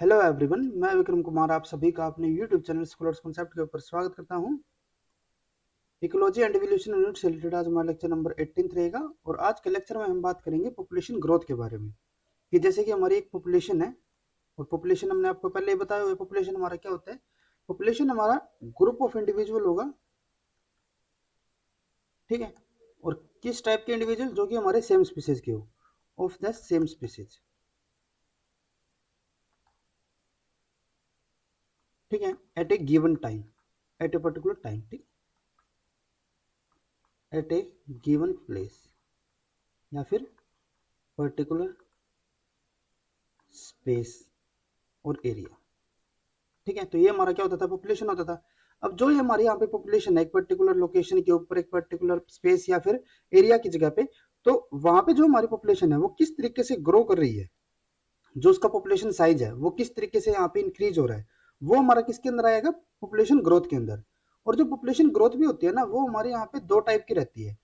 Hello everyone, मैं विक्रम कुमार आप सभी का अपने यूट्यूब चैनल स्कॉलर्स कॉन्सेप्ट के ऊपर स्वागत करता हूं। इकोलॉजी एंड एवोल्यूशन यूनिट से रिलेटेड आज हमारा लेक्चर नंबर 18 रहेगा और आज के लेक्चर में हम बात करेंगे पॉपुलेशन ग्रोथ के बारे में कि जैसे कि हमारी एक पॉपुलेशन है और पॉपुलेशन हमने आपको पहले ही बताया हुआ पॉपुलेशन हमारा क्या होता है। पॉपुलेशन हमारा ग्रुप ऑफ इंडिविजुअल होगा, ठीक है, और किस टाइप के इंडिविजुअल, जो कि हमारे सेम स्पीसीज के हो, ऑफ द सेम स्पीसीज, ठीक है, at a given time, at a particular time, ठीक, एट ए गिवन प्लेस या फिर पर्टिकुलर स्पेस और एरिया, ठीक है। तो ये हमारा क्या होता था, पॉपुलेशन होता था। अब जो ये हमारी यहाँ पे पॉपुलेशन है एक पर्टिकुलर लोकेशन के ऊपर, एक पर्टिकुलर स्पेस या फिर एरिया की जगह पे, तो वहां पे जो हमारी पॉपुलेशन है वो किस तरीके से ग्रो कर रही है, जो उसका पॉपुलेशन साइज है वो किस तरीके से यहाँ पे इंक्रीज हो रहा है, वो हमारा किसके अंदर आएगा, पॉपुलेशन ग्रोथ के अंदर। और जो पॉपुलेशन ग्रोथ भी होती है ना, वो हमारे यहाँ पे दो टाइप की रहती है।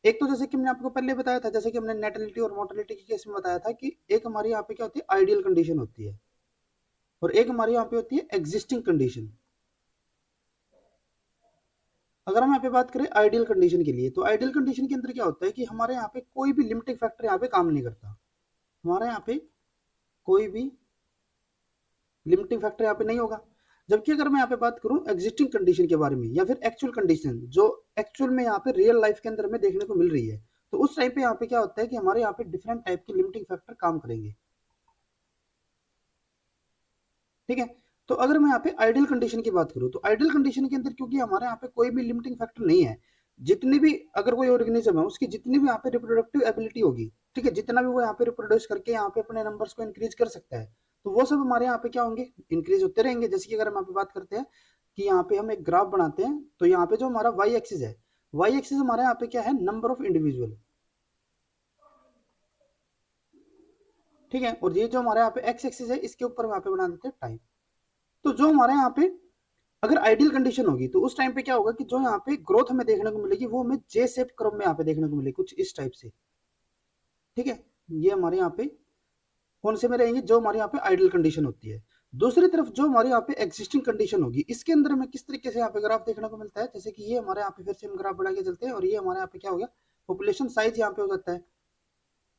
एक तो जैसे कि मैंने आपको पहले बताया था, जैसे कि हमने नेटेलिटी और मोर्टेलिटी के केस में बताया था कि एक हमारी यहाँ पे क्या होती है, आइडियल कंडीशन होती है और एक हमारी यहाँ पे होती है एग्जिस्टिंग कंडीशन। अगर हम यहाँ पे बात करें आइडियल कंडीशन के लिए, तो आइडियल कंडीशन के अंदर क्या होता है कि हमारे यहाँ पे कोई भी लिमिटिंग फैक्टर यहाँ पे काम नहीं करता। हमारे यहाँ पे कोई भी लिमिटिंग फैक्टर यहाँ पे नहीं होगा। जबकि अगर मैं यहाँ पे बात करूँ एग्जिस्टिंग कंडीशन के बारे में या फिर एक्चुअल कंडीशन, जो एक्चुअल में यहाँ पे रियल लाइफ के अंदर में देखने को मिल रही है, तो उस टाइम पे यहाँ पे क्या होता है कि हमारे यहाँ पे डिफरेंट टाइप के लिमिटिंग फैक्टर काम करेंगे, ठीक है। तो अगर मैं यहाँ पे आइडियल कंडीशन की बात करूँ, तो आइडियल कंडीशन के अंदर क्योंकि हमारे यहाँ पे कोई भी लिमिटिंग फैक्टर नहीं है, जितनी भी, अगर कोई ऑर्गेनिज्म है उसकी जितनी भी यहाँ पे रिप्रोडक्टिव एबिलिटी होगी, ठीक है, जितना भी वो यहाँ पे रिप्रोड्यूस करके यहाँ पे अपने नंबर्स को इंक्रीज कर सकता है, तो वो सब हमारे यहाँ पे क्या होंगे, इंक्रीज होते रहेंगे। जैसे कि अगर हम यहाँ पे बात करते हैं कि यहाँ पे हम एक ग्राफ बनाते हैं, तो यहाँ पे जो हमारा वाई एक्सिस है, वाई एक्सिस हमारे यहाँ पे क्या है, नंबर ऑफ इंडिविजुअल, ठीक है, और ये जो हमारे यहाँ पे एक्स एक्सिस है, इसके ऊपर हम यहाँ पे बना देते हैं टाइम। तो जो हमारे यहाँ पे अगर आइडियल कंडीशन होगी, तो उस टाइम पे क्या होगा कि जो यहाँ पे ग्रोथ हमें देखने को मिलेगी वो हमें जे शेप क्रम में यहाँ पे देखने को मिलेगी, कुछ इस टाइप से, ठीक है। ये हमारे यहाँ पे कौन से में रहेंगे, जो हमारे यहाँ पे आइडियल कंडीशन होती है। दूसरी तरफ जो हमारे यहाँ पे एग्जिस्टिंग कंडीशन होगी, इसके अंदर हमें किस तरीके से यहाँ पे ग्राफ देखने को मिलता है, जैसे कि ये हमारे यहाँ पे फिर से हम ग्राफ बढ़ा के चलते हैं और ये हमारे यहाँ पे क्या हो गया, पॉपुलेशन साइज यहाँ पे हो जाता है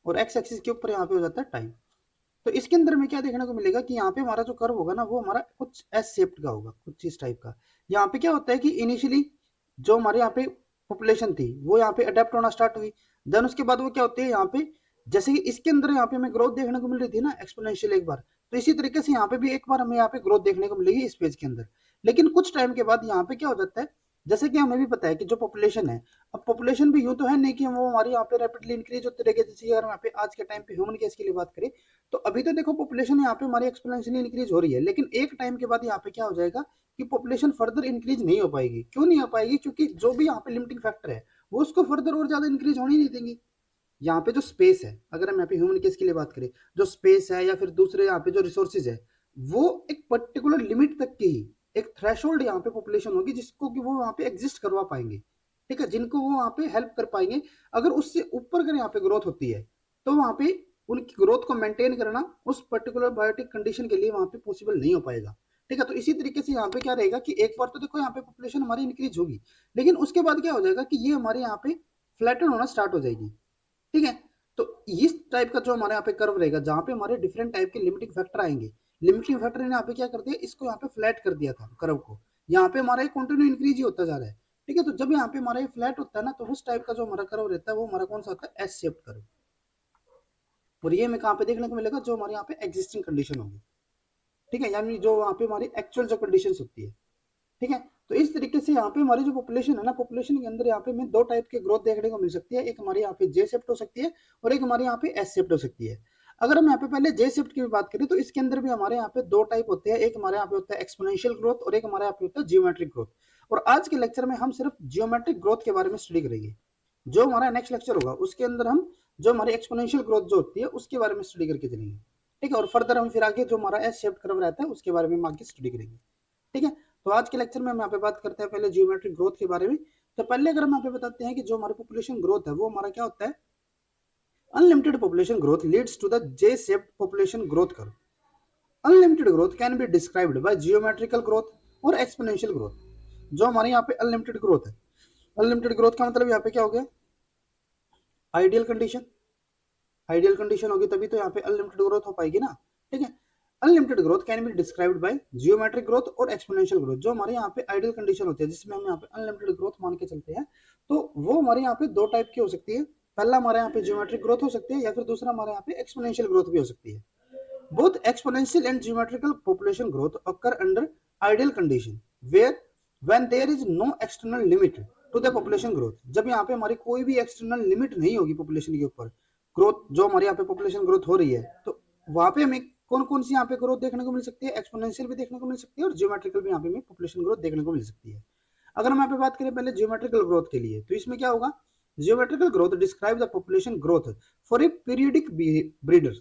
और एक्स एक्सिस के ऊपर यहाँ पे हो जाता है टाइम। तो इसके अंदर में क्या देखने को मिलेगा कि यहाँ पे हमारा जो कर्व होगा ना, वो हमारा कुछ एस शेप्ड का होगा, कुछ इस टाइप का। यहाँ पे क्या होता है कि इनिशियली जो हमारे यहाँ पे पॉपुलेशन थी वो यहाँ पे अडेप्ट होना स्टार्ट हुई, देन उसके बाद वो क्या होती है यहाँ पे, जैसे कि इसके अंदर यहाँ पे हमें ग्रोथ देखने को मिल रही थी ना एक्सपोनेंशियल एक बार, तो इसी तरीके से यहाँ पे भी एक बार हमें यहाँ पे ग्रोथ देखने को मिलेगी इस पेज के अंदर। लेकिन कुछ टाइम के बाद यहाँ पे क्या हो जाता है, जैसे कि हमें भी पता है कि जो पॉपुलेशन है, अब पॉपुलेशन भी यूं तो है नहीं कि वो हमारी यहाँ पे रैपिडली इंक्रीज होते रहेगा। जैसे अगर यहाँ पे आज के टाइम पे ह्यूमन केस के लिए बात करें, तो अभी तो देखो पॉपुलेशन यहाँ पे हमारी एक्सपोनेंशियली इंक्रीज हो रही है, लेकिन एक टाइम के बाद यहाँ पे क्या हो जाएगा कि पॉपुलेशन फर्दर इंक्रीज नहीं हो पाएगी। क्यों नहीं हो पाएगी, क्योंकि जो भी यहाँ पे लिमिटिंग फैक्टर है वो उसको फर्दर और ज्यादा इंक्रीज होने नहीं देंगे। यहाँ पे जो स्पेस है, अगर हम यहाँ पे ह्यूमन केस के लिए बात करें, जो स्पेस है या फिर दूसरे यहाँ पे जो रिसोर्सेज है, वो एक पर्टिकुलर लिमिट तक की ही एक थ्रेशोल्ड यहाँ पे पॉपुलेशन होगी जिसको कि वो वहाँ पे एग्जिस्ट करवा पाएंगे, ठीक है, जिनको वो वहाँ पे हेल्प कर पाएंगे। अगर उससे ऊपर अगर यहाँ पे ग्रोथ होती है, तो वहाँ पे उनकी ग्रोथ को मेंटेन करना उस पर्टिकुलर बायोटिक कंडीशन के लिए वहाँ पे पॉसिबल नहीं हो पाएगा, ठीक है। तो इसी तरीके से यहाँ पे क्या रहेगा कि एक बार तो देखो यहाँ पे पॉपुलेशन हमारी इंक्रीज होगी, लेकिन उसके बाद क्या हो जाएगा कि ये हमारे यहाँ पे फ्लैटन होना स्टार्ट हो जाएगी, ठीक है। तो इस टाइप का जो हमारे यहाँ पे कर्व रहेगा, जहाँ पे हमारे डिफरेंट टाइप के लिमिटिंग फैक्टर आएंगे, लिमिटिंग फैक्टर ने यहाँ पे क्या कर दिया, इसको यहाँ पे फ्लैट कर दिया था कर्व को, यहाँ पे हमारा कंटिन्यू इंक्रीज ही होता जा रहा है, ठीक है। तो जब यहाँ पे हमारा ये फ्लैट होता है ना, तो उस टाइप का जो हमारा कर्व रहता है वो हमारा कौन सा होता है, एस शेप्ड कर्व। और ये हमें कहाँ पे देखने को मिलेगा, जो हमारे यहाँ पे एग्जिस्टिंग कंडीशन होगी, ठीक है, यानी जो वहाँ पे हमारी एक्चुअल जो कंडीशन होती है, ठीक है। तो इस तरीके से यहाँ पे हमारी जो पॉपुलेशन है ना, पॉपुलेशन के अंदर यहाँ पे हमें दो टाइप के ग्रोथ देखने को मिल सकती है, एक हमारे यहाँ पे जे शिफ्ट हो सकती है और एक हमारे यहाँ पे एस शिफ्ट हो सकती है। अगर हम यहाँ पे पहले जे शिफ्ट की भी बात करें, तो इसके अंदर भी हमारे यहाँ पे दो टाइप होते हैं, एक हमारे यहाँ पे होता है एक्सपोनेंशियल ग्रोथ और एक हमारे यहाँ पे होता है जियोमेट्रिक ग्रोथ। और आज के लेक्चर में हम सिर्फ जियोमेट्रिक ग्रोथ के बारे में स्टडी करेंगे। जो हमारा नेक्स्ट लेक्चर होगा उसके अंदर हम जो हमारी एक्सपोनेंशियल ग्रोथ जो होती है उसके बारे में स्टडी करके चलेंगे, ठीक है। और फर्दर हम फिर आगे जो हमारा एस शेप्ड कर्व रहता है उसके बारे में हम आगे स्टडी करेंगे, ठीक है। तो आज के लेक्चर में हम यहाँ पे बात करते हैं पहले जियोमेट्रिक ग्रोथ के बारे में। तो पहले अगर हम यहाँ पे बताते हैं कि जो हमारी पॉपुलेशन ग्रोथ है वो हमारा क्या होता है, unlimited population growth leads to the J shaped population growth curve. Unlimited growth can be described by geometrical growth और एक्सपोनेंशियल ग्रोथ। जो हमारे यहाँ पे अनलिमिटेड ग्रोथ है, अनलिमिटेड ग्रोथ का मतलब यहाँ पे क्या हो गया, आइडियल कंडीशन। आइडियल कंडीशन होगी तभी तो यहाँ पे अनलिमिटेड ग्रोथ हो पाएगी ना, ठीक है। Unlimited growth can be described bye geometric growth और एक्सपोनेंशियल ग्रोथ। जो हमारे यहाँ पे आइडियल कंडीशन होती है जिसमें हम यहाँ पे अनलिमिटेड ग्रोथ मान के चलते हैं, तो वो हमारे यहाँ पे दो टाइप की हो सकती है। पहला हमारे यहाँ पे जियोमेट्रिक ग्रोथ हो सकती है, या फिर दूसरा हमारे यहाँ पे एक्सपोनेंशियल ग्रोथ भी हो सकती है। Both exponential and geometrical population growth occur under ideal condition where when there is no external limit to the population growth। जब यहाँ पे हमारी कोई भी एक्सटर्नल लिमिट नहीं होगी पॉपुलेशन के ऊपर, ग्रोथ जो हमारे यहाँ पे पॉपुलेशन ग्रोथ हो रही है, तो वहां पे हमें कौन कौन सी यहाँ पे ग्रोथ देखने को मिल सकती है, एक्सपोनेंशियल भी देखने को मिल सकती है और जियोमेट्रिकल भी यहाँ पे हमें पॉपुलेशन ग्रोथ देखने को मिल सकती है। अगर हम यहाँ पे बात करें पहले जियोमेट्रिकल ग्रोथ के लिए, तो इसमें क्या होगा, geometrical growth describe the population growth for a periodic breeder.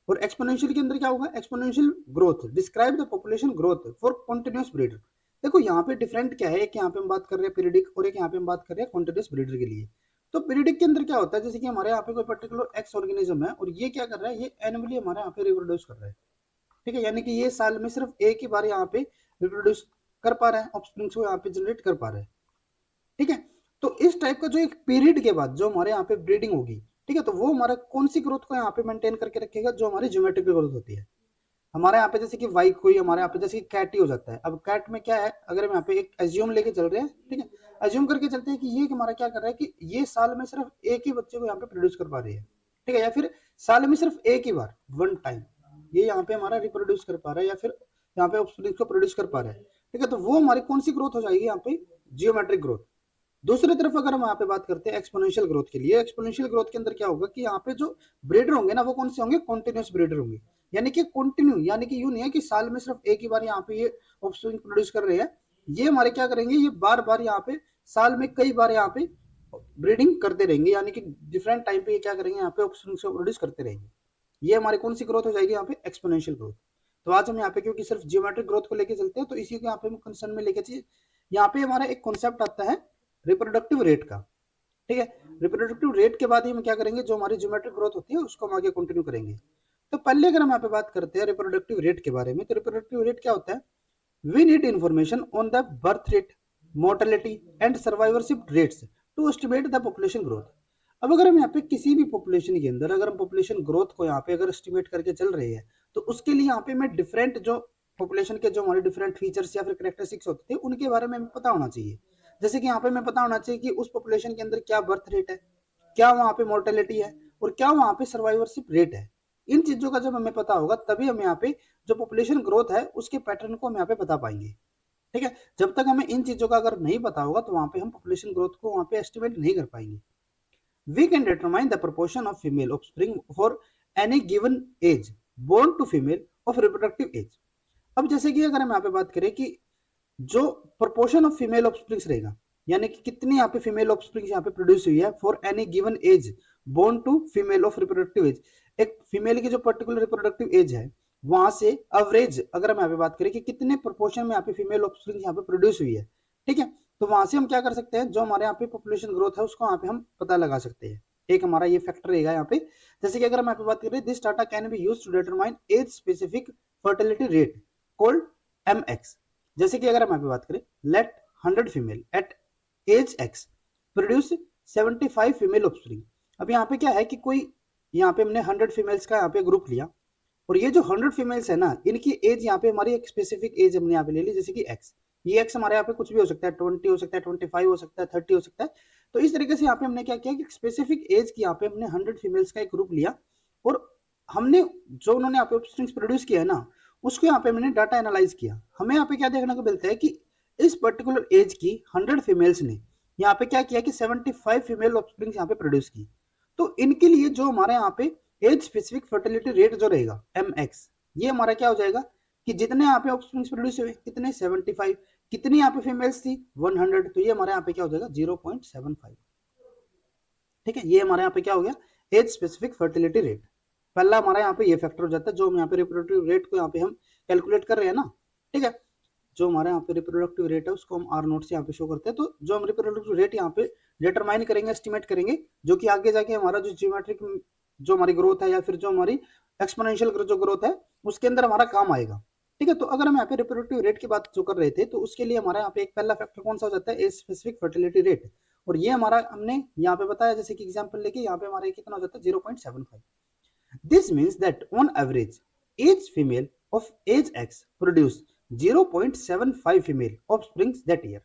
और एक्सपोनेंशियल के अंदर क्या होगा, exponential growth describe the population growth for continuous breeder. देखो यहाँ पे डिफरेंट क्या है, एक यहाँ पे हम बात कर रहे हैं पीरियडिक और एक यहाँ पे हम बात कर रहे हैं कॉन्टिन्यूस ब्रीडर के लिए। तो पीरियडिक के अंदर क्या होता है, जैसे कि हमारे यहाँ पे कोई पर्टिकुलर एक्स ऑर्गेनिज्म है और ये क्या कर रहा है, ये एनुअली हमारे यहाँ पे रिप्रोड्यूस कर रहा है, ठीक है। यानी कि ये साल में सिर्फ एक ही बार यहाँ पे रिप्रोड्यूस कर पा रहा है, ऑफस्प्रिंग्स को यहाँ पे जनरेट कर पा रहा है, ठीक है। तो इस टाइप का जो एक पीरियड के बाद जो हमारे यहाँ पे ब्रीडिंग होगी, ठीक है, तो वो हमारा कौन सी ग्रोथ को यहाँ पे मेंटेन करके रखेगा, जो हमारी ज्योमेट्रिक ग्रोथ होती है। हमारे यहाँ पे जैसे कि वाई कोई हमारे यहाँ पे जैसे कि कैट ही हो जाता है। अब कैट में क्या है, अगर हम यहाँ पे एक एज्यूम लेके चल रहे हैं, ठीक है, एज्यूम करके चलते हैं कि ये हमारा क्या कर रहा है कि ये साल में सिर्फ एक ही बच्चे को यहाँ पे प्रोड्यूस कर पा रही है, ठीक है, या फिर साल में सिर्फ एक ही बार वन टाइम ये यहाँ पे हमारा रिप्रोड्यूस कर पा रहा है, या फिर यहाँ पे ऑफस्प्रिंग को प्रोड्यूस कर पा रहा है, ठीक है। तो वो हमारी कौन सी ग्रोथ हो जाएगी यहाँ पे, जियोमेट्रिक ग्रोथ। दूसरी तरफ अगर हम यहाँ पे बात करते हैं एक्सपोनेंशियल ग्रोथ के लिए, एक्सपोनेंशियल ग्रोथ के अंदर क्या होगा कि यहाँ पे जो ब्रीडर होंगे ना, वो कौन से होंगे, कॉन्टिन्यूस ब्रीडर होंगे। यानी कि कंटिन्यू, यानी कि यूं नहीं है कि साल में सिर्फ एक ही बार यहाँ पे ये ऑफस्प्रिंग प्रोड्यूस कर रहे हैं, ये हमारे क्या करेंगे, ये बार बार यहाँ पे साल में कई बार यहाँ पे ब्रीडिंग करते रहेंगे, यानी कि डिफरेंट टाइम पे ये क्या करेंगे, यहाँ पे ऑफस्प्रिंग को प्रोड्यूस करते रहेंगे। ये हमारी कौन सी ग्रोथ हो जाएगी यहाँ पे, एक्सपोनेंशियल ग्रोथ। तो आज हम यहाँ पे क्योंकि सिर्फ जियोमेट्रिक ग्रोथ को लेके चलते हैं, तो इसी को यहाँ पे हम कंसर्न में लेके चाहिए। यहाँ पे हमारा एक कॉन्सेप्ट आता है रिप्रोडक्टिव रेट का, ठीक है। रिप्रोडक्टिव रेट के बाद ही हम क्या करेंगे, जो हमारी ज्योमेट्रिक ग्रोथ होती है उसको हम आगे कंटिन्यू करेंगे। तो पहले अगर हम यहाँ पे बात करते हैं रिप्रोडक्टिव रेट के बारे में, तो रिप्रोडक्टिव रेट क्या होता है, we need information on the birth rate, mortality and survivorship rates to estimate the population growth. अब अगर हम यहाँ पे किसी भी पॉपुलेशन के अंदर अगर हम पॉपुलेशन ग्रोथ को यहाँ पे अगर एस्टिमेट करके चल रहे हैं, तो उसके लिए यहाँ पे मैं डिफरेंट जो पॉपुलेशन के जो हमारे डिफरेंट फीचर्स या फिर करेक्टरिस्टिक्स होते थे उनके बारे में हमें पता होना चाहिए। जैसे कि यहाँ पे हमें पता होना चाहिए कि उस पॉपुलेशन के अंदर क्या बर्थ रेट है, क्या वहाँ पे मोर्टेलिटी है, और क्या वहाँ पे सर्वाइवरशिप रेट है। इन चीजों का जब हमें पता होगा तभी हम यहाँ पे जो पॉपुलेशन ग्रोथ है उसके पैटर्न को हम यहाँ पे बता पाएंगे, ठीक है। जब तक हमें इन चीजों का अगर नहीं पता होगा तो वहाँ पे हम पॉपुलेशन ग्रोथ को वहाँ पे एस्टिमेट नहीं कर पाएंगे। We can determine the proportion of female offspring for any given age born to female of reproductive age। अब जैसे कि अगर हम यहाँ पे बात करें कि जो प्रोपोर्शन ऑफ फीमेल ऑफस्प्रिंग्स रहेगा, यानी कि कितनी यहाँ पे फीमेल ऑफस्प्रिंग्स यहाँ पे प्रोड्यूस हुई है for any given age born to female of reproductive age. एक फीमेल की जो पर्टिकुलर रिप्रोडक्टिव एज है वहां से एवरेज अगर हम यहाँ पे बात करें कि कितने प्रोपोर्शन में यहाँ पे फीमेल ऑफस्प्रिंग यहाँ पे प्रोड्यूस हुई है, ठीक है, तो वहां से हम क्या कर सकते हैं, जो हमारे यहाँ पे पॉपुलेशन ग्रोथ है उसको यहाँ पे हम पता लगा सकते हैं। एक हमारा ये फैक्टर रहेगा यहाँ पे। जैसे कि अगर हम यहाँ पे बात करें, this data can be used to determine age specific fertility rate called MX. जैसे कि अगर हम यहाँ पे बात करें, let 100 female at age X produce 75 female offspring. अब यहाँ पे क्या है कि कोई यहाँ पे हमने 100 फीमेल्स का यहाँ पे ग्रुप लिया, और ये जो 100 फीमेल्स है ना, इनकी एज यहाँ पे हमारी एक स्पेसिफिक एज हमने यहाँ पे ले ली, जैसे कि एक्स। ये एक्स हमारे यहाँ पे कुछ भी हो सकता है, 20 हो सकता है, 25 हो सकता है, 30 हो सकता है। तो इस तरीके से यहाँ पे हमने क्या किया कि स्पेसिफिक एज की यहाँ पे हमने 100 फीमेल्स का एक ग्रुप लिया, और हमने जो उन्होंने यहाँ पे ऑफस्प्रिंग्स प्रोड्यूस किया है ना, उसको यहाँ पे मैंने डाटा एनालाइज किया। हमें यहाँ पे क्या देखने को मिलता है कि इस पर्टिकुलर एज की 100 फीमेल्स ने यहाँ पे क्या किया कि 75 फीमेल ऑफस्प्रिंग्स यहाँ पे प्रोड्यूस की। तो इनके लिए जो हमारे यहाँ पे एज स्पेसिफिक फर्टिलिटी रेट जो रहेगा mx, ये हमारा क्या हो जाएगा कि जितने यहाँ पे ऑफस्प्रिंग्स प्रोड्यूस हुए कितने 75, कितनी यहाँ पे फीमेल्स थी 100, तो ये हमारे यहाँ पे क्या हो जाएगा 0.75, ठीक है। ये हमारे यहाँ पे क्या हो गया, एज स्पेसिफिक फर्टिलिटी रेट। पहला हमारा यहाँ पे ये फैक्टर हो जाता है, जो हम यहाँ पे रिप्रोडक्टिव रेट को यहाँ पे हम कैलकुलेट कर रहे हैं ना, ठीक है। जो हमारे यहाँ पे रिप्रोडक्टिव रेट है उसको हम आर नोट से यहाँ पे शो करते हैं। तो जो हम रिप्रोडक्टिव रेट यहाँ पे डिटरमाइन करेंगे, एस्टिमेट करेंगे, जो कि आगे जाके हमारा जो जियोमेट्रिक जो हमारी ग्रोथ है या फिर जो हमारी एक्सपोनेंशियल जो ग्रोथ है उसके अंदर हमारा काम आएगा। ठीक है, तो अगर हम यहाँ पे रिप्रोडक्टिव रेट की बात जो कर रहे थे, तो उसके लिए हमारा यहाँ पे एक पहला फैक्टर कौन सा हो जाता है, एज स्पेसिफिक फर्टिलिटी रेट। और ये हमारा हमने यहाँ पे बताया, जैसे कि एग्जांपल लेके यहाँ पे हमारे कितना हो जाता है 0.75। This means that on average each female of age x produce 0.75 female offsprings that year।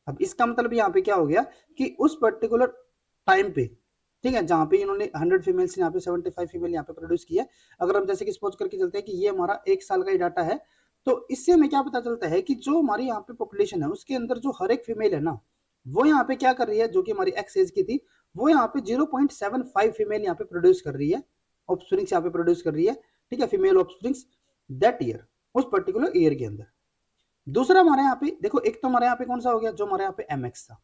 अब इसका मतलब यहाँ पे क्या हो गया कि उस पर्टिकुलर टाइम पे, ठीक है, जहां पे इन्होंने 100 फीमेल्स यहाँ पे 75 फीमेल यहाँ पे प्रोड्यूस किया, अगर हम जैसे कि सपोज करके चलते हैं कि ये हमारा एक साल का ही डाटा है, तो इससे हमें क्या पता चलता है कि जो हमारी यहाँ पे पॉपुलेशन है उसके अंदर जो हर एक फीमेल है ना, वो यहाँ पे क्या कर रही है, जो कि हमारी एक्स एज की थी, वो यहाँ पे 0.75 फीमेल यहाँ पे प्रोड्यूस कर रही है, ऑफस्प्रिंग्स यहाँ पे प्रोड्यूस कर रही है। ठीक है, फीमेल ऑफस्प्रिंग्स दैट ईयर, उस पर्टिकुलर ईयर के अंदर। दूसरा हमारे यहाँ पे देखो, एक तो हमारे यहाँ पे कौन सा हो गया, जो हमारे यहाँ पे एमएक्स था,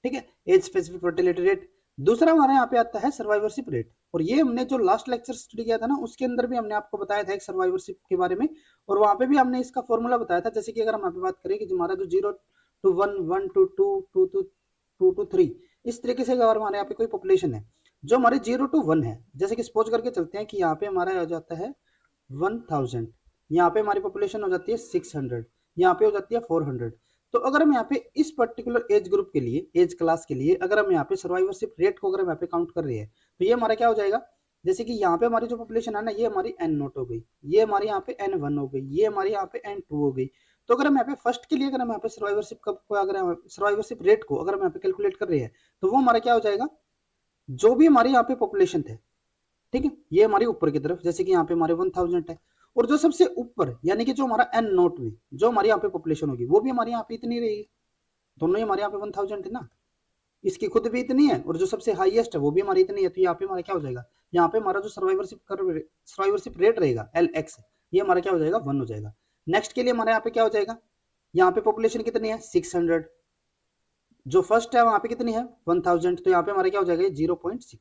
ठीक है, एज स्पेसिफिक फर्टिलिटी रेट। दूसरा हमारे यहाँ पे आता है सर्वाइवरशिप रेट, और ये हमने जो लास्ट लेक्चर स्टडी किया था ना, उसके अंदर भी हमने आपको बताया था एक सर्वाइवरशिप के बारे में, और वहां पे भी हमने इसका फॉर्मूला बताया था। जैसे कि अगर हम यहाँ पे बात करें कि हमारा जो 0 to 1, 1 to 2, 2 to 3, इस तरीके से अगर हमारे यहाँ पे कोई पॉपुलेशन है जो हमारे 0 to 1 है, जैसे कि सपोज करके चलते हैं कि यहाँ पे हमारा हो जाता है 1000, यहाँ पे हमारी पॉपुलेशन हो जाती है 600, यहाँ पे हो जाती है 400। तो अगर हम यहाँ पे इस पर्टिकुलर एज ग्रुप के लिए, एज क्लास के लिए, अगर हम यहाँ पे सर्वाइवरशिप रेट को अगर हम यहाँ पे काउंट कर रहे हैं, तो ये हमारा क्या हो जाएगा, जैसे कि यहाँ पे हमारी जो पॉपुलेशन है ना, ये हमारी n0 हो गई, ये हमारी यहाँ पे n1 हो गई, ये हमारी यहाँ पे n2 हो गई। तो अगर हम यहाँ पे फर्स्ट के लिए अगर हम यहाँ पे सर्वाइवरशिप को अगर सर्वाइवरशिप रेट को अगर हम यहाँ पे कैलकुलेट कर रहे हैं, तो वो हमारा क्या हो जाएगा, जो भी हमारी यहाँ पे पॉपुलेशन थे, ठीक है, ये हमारी ऊपर की तरफ, जैसे कि यहाँ पे हमारे 1000 है, और जो सबसे ऊपर यानी कि जो हमारा n0 में जो हमारी यहाँ पे पॉपुलेशन होगी, वो भी हमारे यहाँ पे इतनी रहेगी, दोनों ही हमारे यहाँ पे 1000 है ना, इसकी खुद भी इतनी है, और जो सबसे हाईएस्ट है वो भी हमारी इतनी है। तो यहाँ पे हमारा क्या हो जाएगा, यहाँ पे हमारा जो सर्वाइवरशिप रेट रहेगा LX, ये हमारा क्या हो जाएगा, 1 हो जाएगा। नेक्स्ट के लिए हमारे यहाँ पे क्या हो जाएगा, यहाँ पे पॉपुलेशन कितनी है 600, जो फर्स्ट है वहां पे कितनी है 1000, तो यहाँ पे हमारा क्या हो जाएगा 0.6।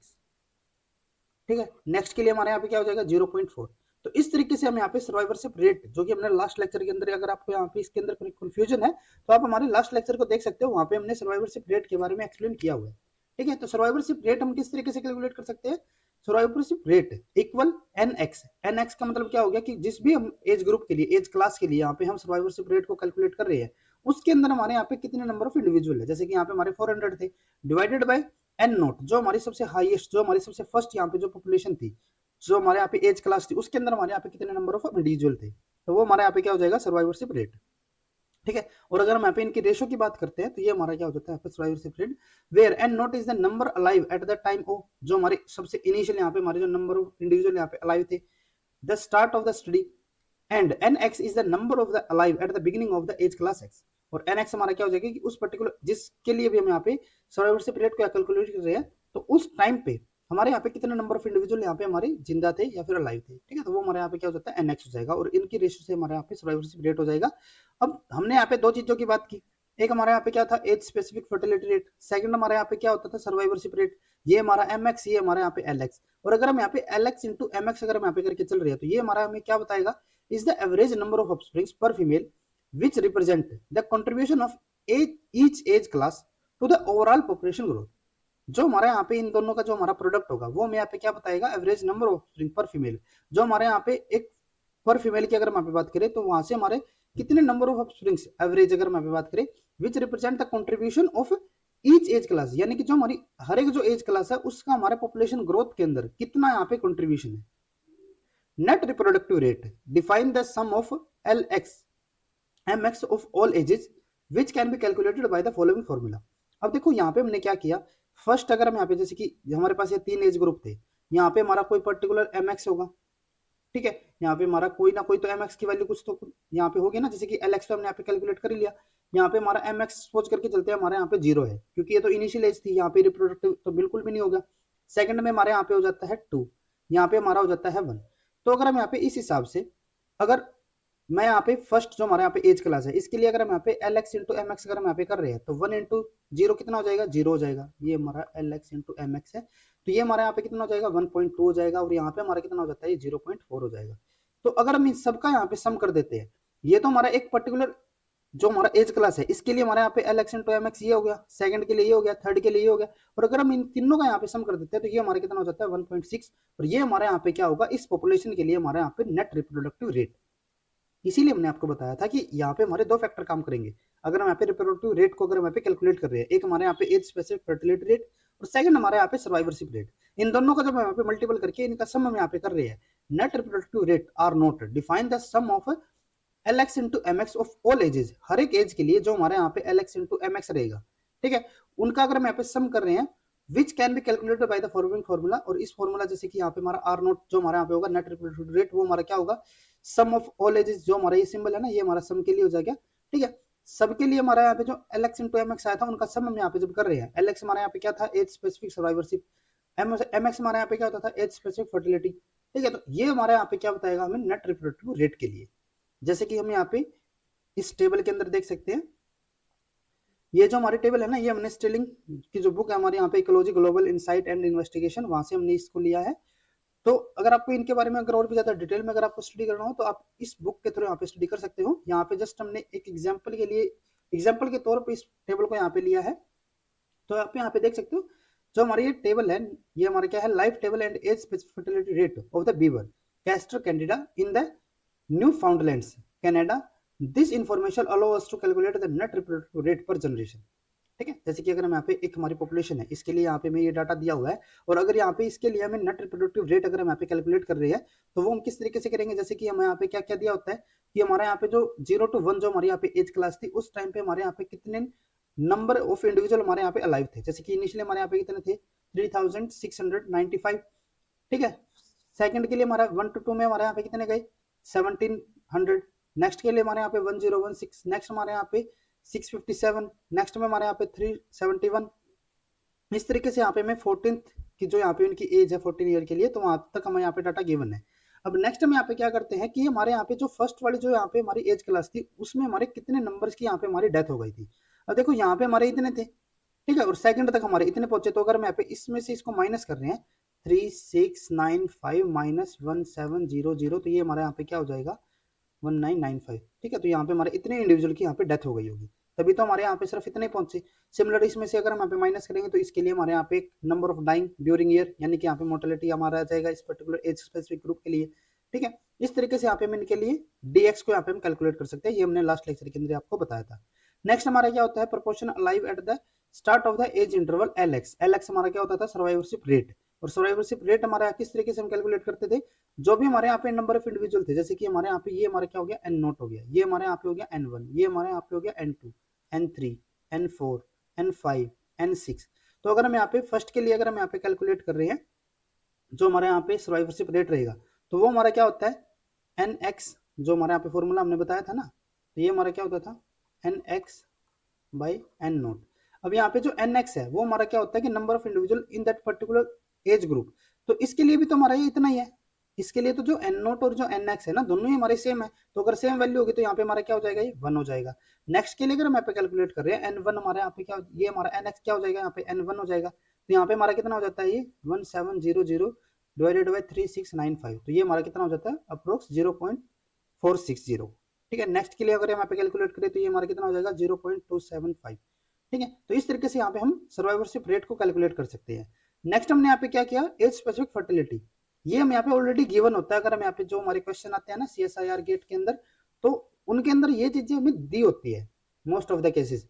ठीक है, नेक्स्ट के लिए हमारे यहाँ पे क्या हो जाएगा 0.4। तो इस तरीके से हम यहाँ पे सर्वाइवरशिप रेट, जो कि हमने लास्ट लेक्चर के अंदर, अगर आपको यहाँ पे इसके अंदर कोई कंफ्यूजन है तो आप हमारे लास्ट लेक्चर को देख सकते हो, वहां पे हमने सर्वाइवरशिप रेट के बारे में एक्सप्लेन किया हुआ है। ठीक है, तो सर्वाइवरशिप रेट हम किस तरीके से कैलकुलेट कर सकते हैं, survivorship rate equal NX। NX का मतलब क्या हो गया कि जिस भी हम एज ग्रुप के लिए, एज क्लास के लिए यहाँ पे हम सर्वाइवरशिप रेट को कैलकुलेट कर रहे हैं, उसके अंदर हमारे यहाँ पे कितने नंबर ऑफ इंडिविजुअल है, जैसे कि यहाँ पे हमारे 400 थे, डिवाइडेड बाय n0, जो हमारी सबसे हाईएस्ट, जो हमारी सबसे फर्स्ट यहाँ पे जो पॉपुलेशन थी, जो हमारे यहाँ पे एज क्लास थी, उसके अंदर हमारे यहाँ पे कितने नंबर ऑफ इंडिविजुअल थे, तो वो हमारे यहाँ पे क्या हो जाएगा सर्वाइवरशिप रेट। ठीक है, और अगर हम यहाँ पे इनकी रेशो की बात करते हैं, तो ये हमारा क्या हो जाता है survivorship rate, where N naught is the number alive at the time of, जो हमारे सबसे इनिशियल यहाँ पे हमारे जो नंबर ऑफ इंडिविजुअल यहाँ पे अलाइव थे the start of the study, and NX is the number of the alive at the beginning of the age class X। और NX हमारा क्या हो जाएगा कि उस पर्टिकुलर जिसके लिए भी हम यहाँ पे सर्वाइवरशिप रेट को कैलकुलेट कर रहे हैं, तो उस टाइम पे हमारे यहाँ पे कितने नंबर ऑफ इंडिविजुअल यहाँ पे हमारे जिंदा थे या फिर अलाइव थे। ठीक है, तो वो हमारे यहाँ पे क्या हो जाता है NX हो जाएगा, और इनकी रेशियो से हमारे यहाँ पे सर्वाइवरशिप रेट हो जाएगा। अब हमने यहाँ पे दो चीजों की बात की, एक हमारे यहाँ पे क्या था age specific fertility rate, second हमारे यहाँ पे क्या होता था सर्वाइवरशिप रेट, ये हमारा MX, ये हमारे यहाँ पे LX। और अगर हम यहाँ पे LX इंटू MX अगर हम यहाँ पे करके चल रहे हैं, तो ये हमारा हमें क्या बताएगा, is the average number of offsprings per female which represent the contribution of each age class to the overall population growth। जो हमारे यहाँ पे इन दोनों का जो हमारा प्रोडक्ट होगा, वो हमें यहाँ पे क्या बताएगा, एवरेज नंबर ऑफ ऑफस्प्रिंग पर फीमेल, जो हमारे यहाँ पे एक पर फीमेल की अगर हम यहाँ पे बात करें, तो वहां से हमारे कितने नंबर ऑफ ऑफस्प्रिंग्स एवरेज अगर हम यहाँ पे बात करें, which represent the contribution of each age class, यानी कि जो हमारी हर एक जो एज क्लास है उसका हमारे पॉपुलेशन ग्रोथ के अंदर कितना यहाँ पे कंट्रीब्यूशन है। Net reproductive rate define the sum of LX MX of all ages which can be calculated by the following formula। अब देखो यहाँ पे हमने क्या किया, फर्स्ट अगर हम यहाँ पे जैसे कि हमारे पास ये 3 एज ग्रुप थे, यहाँ पे हमारा कोई पर्टिकुलर MX होगा, ठीक है, यहाँ पे हमारा कोई ना कोई तो MX की वैल्यू कुछ तो यहाँ पे होगी ना, जैसे कि LX पे हमने यहाँ पे कैलकुलेट कर लिया, यहाँ पे हमारा MX सोच करके चलते हैं हमारे यहाँ पे 0 है, क्योंकि ये तो इनिशियल एज थी, यहाँ पे रिप्रोडक्टिव तो बिल्कुल भी नहीं होगा। सेकंड में हमारे यहाँ पे हो जाता है 2, यहाँ पे हमारा हो जाता है 1। तो अगर हम यहाँ पे इस हिसाब से, अगर मैं यहाँ पे फर्स्ट जो हमारे यहाँ पे एज क्लास है, इसके लिए अगर हम यहाँ पे LX इंटू MX अगर हम यहाँ पे कर रहे हैं, तो 1 इंटू 0 कितना हो जाएगा, 0 हो जाएगा, ये हमारा LX इंटू MX है, तो ये हमारे यहाँ पे कितना हो जाएगा 1.2 हो जाएगा, और यहाँ पे हमारा कितना हो जाता है 0.4 हो जाएगा। तो अगर हम इन सबका यहाँ पे सम कर देते हैं, ये तो हमारा एक पर्टिकुलर जो हमारा एज क्लास है इसके लिए हमारे यहाँ पे L X into M X ये हो गया, सेकंड के लिए ये हो गया, थर्ड के लिए ये हो गया, और अगर हम इन तीनों का यहाँ पे सम कर देते हैं तो ये हमारे कितना हो जाता है 1.6, और ये हमारे यहाँ पे क्या होगा इस पॉपुलेशन के लिए हमारे यहाँ पे नेट रिप्रोडक्टिव रेट। इसीलिए हमने आपको बताया था कि यहाँ पे हमारे दो फैक्टर काम करेंगे। अगर हम यहाँ पे रिप्रोडक्टिव रेट को अगर हम यहाँ पे कैलकुलेट कर रहे हैं, एक हमारे यहाँ पे एज स्पेसिफिक फर्टिलिटी रेट और सेकंड हमारे यहाँ पे सर्वाइवरशिप रेट, इन दोनों का जब हम यहाँ पे मल्टीपल करके इनका सम हम यहाँ पे कर रहे हैं, net reproductive rate R naught define the sum of L X into M X of all ages, हर एक एज के लिए जो हमारे यहाँ पे L X into M X रहेगा, ठीक है, उनका अगर हम यहाँ पे सम कर रहे हैं, which can be calculated by the following formula, और इस फॉर्मूला जैसे कि यहाँ पे हमारा आर नोट जो हमारे यहाँ पे होगा नेट रिप्रोडक्टिव रेट, वो हमारा क्या होगा सम ऑफ ऑल एजेस, जो हमारा ये सिंबल है ना ये हमारा सम के लिए हो जाएगा, ठीक है। सबके लिए हमारा यहाँ पे जो L X into M X आया था उनका सम हम यहाँ पे जब कर रहे हैं, एल एक्स हमारे यहाँ पे क्या था age specific survivorship, M X हमारे यहाँ पे क्या होता था एज स्पेसिफिक फर्टिलिटी, ठीक है। तो ये हमारे यहाँ पे क्या बताएगा हमें नेट रिप्रोडक्टिव रेट के लिए, जैसे कि हम यहाँ पे इस टेबल के अंदर देख सकते हैं, ये जो हमारी टेबल है ना ये हमने स्टिलिंग की जो बुक है हमारे यहाँ पे ecology global insight and investigation, वहां से हमने इसको लिया है। तो अगर आपको इनके बारे में अगर और भी ज्यादा डिटेल में अगर आपको स्टडी करना हो तो आप इस बुक के थ्रू यहाँ पे स्टडी कर सकते हो। यहाँ पे जस्ट हमने एक एग्जाम्पल के लिए एग्जाम्पल के तौर पर इस टेबल को यहाँ पे लिया है। तो आप यहाँ पे देख सकते हो जो हमारी ये टेबल है, ये हमारा क्या है life table and age specific fertility rate of the beaver castor candida in the Newfoundlands Canada, this information allow us to calculate the net reproductive rate per generation, ठीक है। जैसे कि अगर हम यहाँ पे एक हमारी पॉपुलेशन है इसके लिए यहाँ पे मैं ये डाटा दिया हुआ है, और अगर यहाँ पे इसके लिए हमें नेट रिप्रोडक्टिव रेट अगर हम यहाँ पे कैलकुलेट कर रहे हैं तो वो हम किस तरीके से करेंगे, जैसे कि हमें यहाँ पे क्या क्या दिया होता है कि हमारे यहाँ पे जो 0 to 1 जो हमारी यहाँ पे एज क्लास थी उस टाइम पे हमारे यहाँ पे कितने नंबर ऑफ इंडिविजुअल हमारे यहाँ पे अलाइव थे, जैसे कि इनिशियली हमारे यहाँ पे कितने थे 3695, ठीक है। सेकंड के लिए हमारा 1 to 2 में हमारे यहाँ पे कितने गए 1700, नेक्स्ट के लिए हमारे यहाँ पे 1016, नेक्स्ट हमारे यहाँ पे 657, नेक्स्ट में हमारे यहाँ पे 371, इस तरीके से यहाँ पे मैं 14th की जो यहाँ पे उनकी एज है 14 ईयर के लिए, तो वहां तक हमें यहाँ पे डाटा गिवन है। अब नेक्स्ट हम यहाँ पे क्या करते हैं कि हमारे यहाँ पे जो फर्स्ट वाली जो यहाँ पे हमारी एज क्लास थी उसमें हमारे कितने नंबर्स की यहाँ पे हमारी डेथ हो गई थी। अब देखो यहाँ पे हमारे इतने थे, ठीक है, और सेकंड तक हमारे इतने पहुंचे, तो अगर मैं यहाँ पे इसमें से इसको माइनस कर रहे हैं 3695 माइनस 1700, तो ये हमारे यहाँ पे क्या हो जाएगा 1995, ठीक है। तो यहाँ पे हमारे इतने इंडिविजुअल की यहाँ पे डेथ हो गई होगी, तभी तो हमारे यहाँ पे सिर्फ इतने पहुंचे। सिमिलर इसमें से अगर हम यहाँ पे माइनस करेंगे तो इसके लिए हमारे यहाँ पे एक number of dying during year, यानी कि यहाँ पे मोर्टेलिटी हमारा आ जाएगा इस पर्टिकुलर एज स्पेसिफिक ग्रुप के लिए, ठीक है। इस तरीके से यहाँ पे हम इनके लिए डीएक्स को यहाँ पे हम कैलकुलेट कर सकते हैं, ये हमने लास्ट लेक्चर के अंदर आपको बताया था। नेक्स्ट हमारा क्या होता है proportion alive at the start of the age interval L X हमारा क्या होता था सर्वाइवरशिप रेट, और सर्वाइवरशिप रेट हमारा किस तरीके से हम कैलकुलेट करते थे, जो भी हमारे यहाँ पे नंबर ऑफ इंडिविजुअल थे, जैसे कि हमारे यहाँ पे ये हमारा क्या हो गया एन नोट हो गया, ये हमारे यहाँ पे हो गया N1, ये हमारे यहाँ पे हो गया N2, N3, N4, N5, N6। तो अगर हम यहाँ पे फर्स्ट के लिए अगर हम यहाँ पे कैलकुलेट कर रहे हैं जो हमारे यहाँ पे सर्वाइवरशिप रेट रहेगा, तो वो हमारा क्या होता है NX, जो हमारे यहाँ पे फॉर्मूला हमने बताया था ना, तो ये हमारा क्या होता था NX बाई N नोट। अब यहाँ पे जो NX है वो हमारा क्या होता है कि number of individual in that particular age group, तो इसके लिए भी तो हमारा ये इतना ही है, इसके लिए तो जो N नोट और जो NX है ना दोनों ही हमारे सेम है, तो अगर सेम वैल्यू होगी तो यहाँ पे हमारा क्या हो जाएगा ये 1 हो जाएगा। नेक्स्ट के लिए अगर हम यहाँ पे कैलकुलेट कर रहे हैं N1 हमारे यहाँ पे क्या, ये हमारा NX क्या हो जाएगा यहाँ पे N1 हो जाएगा, तो यहाँ पे हमारा कितना हो जाता है ये 1700 डिवाइडेड बाई 3695, तो ये हमारा कितना हो जाता है अप्रोक्स 0.460, ठीक है। नेक्स्ट के लिए अगर हम यहाँ पे कैलकुलेट करें तो ये हमारा कितना हो जाएगा 0.275, ठीक है। तो इस तरीके से यहाँ पे हम सर्वाइवरशिप रेट को कैलकुलेट कर सकते हैं। नेक्स्ट हमने यहाँ पे क्या किया एज स्पेसिफिक फर्टिलिटी, ये हम यहाँ पे ऑलरेडी गिवन होता है, अगर हम यहाँ पे जो हमारे क्वेश्चन आते हैं ना CSIR गेट के अंदर, तो उनके अंदर ये चीजें हमें दी होती है मोस्ट ऑफ द केसेस,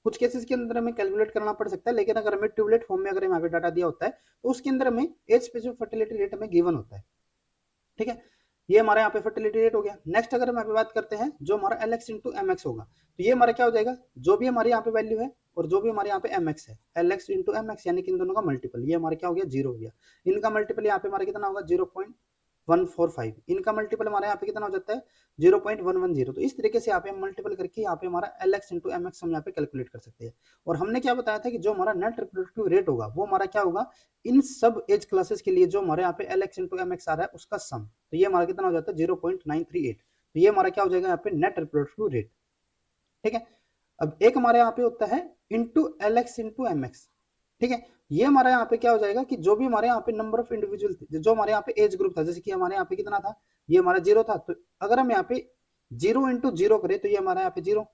कुछ केसेस के अंदर हमें कैलकुलेट करना पड़ सकता है, लेकिन अगर हमें ट्यूबलेट फॉर्म में अगर यहाँ पे डाटा दिया होता है तो उसके अंदर हमें एज स्पेसिफिक फर्टिलिटी रेट हमें गिवन होता है, ठीक है। ये हमारे यहाँ पे फर्टिलिटी रेट हो गया। नेक्स्ट अगर हम यहाँ पे बात करते हैं जो हमारा LX इंटू MX होगा, तो ये हमारा क्या हो जाएगा जो भी हमारे यहाँ पे वैल्यू है और जो भी हमारे यहाँ पे MX है LX इंटू MX, यानी कि इन दोनों का मल्टीपल, ये हमारा क्या हो गया 0 हो गया, इनका मल्टीपल यहाँ पे हमारा कितना होगा 0.145, इनका मल्टीपल हमारे यहाँ पे कितना हो जाता है 0.110। तो इस तरीके से यहाँ पे हम मल्टीपल करके यहाँ पे हमारा LX इंटू MX हम यहाँ पे कैलकुलेट कर सकते हैं। और हमने क्या बताया था कि जो हमारा नेट रिप्रोडक्टिव रेट होगा वो हमारा क्या होगा इन सब एज क्लासेस के लिए जो हमारे यहाँ पे LX इंटू MX आ रहा है उसका सम, तो ये हमारा कितना हो जाता है 0.938, तो ये हमारा क्या हो जाएगा यहाँ पे नेट रिप्रोडक्टिव रेट, ठीक है। अब एक हमारे यहाँ पे होता है इंटू LX इंटू MX, ठीक है। ये हमारे यहाँ पे क्या हो जाएगा कि जो भी हमारे यहाँ पे नंबर ऑफ इंडिविजुअल थे, जो हमारे यहाँ पे एज ग्रुप था, जैसे कि हमारे यहाँ पे कितना था ये हमारा 0 था, तो अगर हम यहाँ पे 0 इंटू 0 करें तो ये हमारा यहाँ पे 0,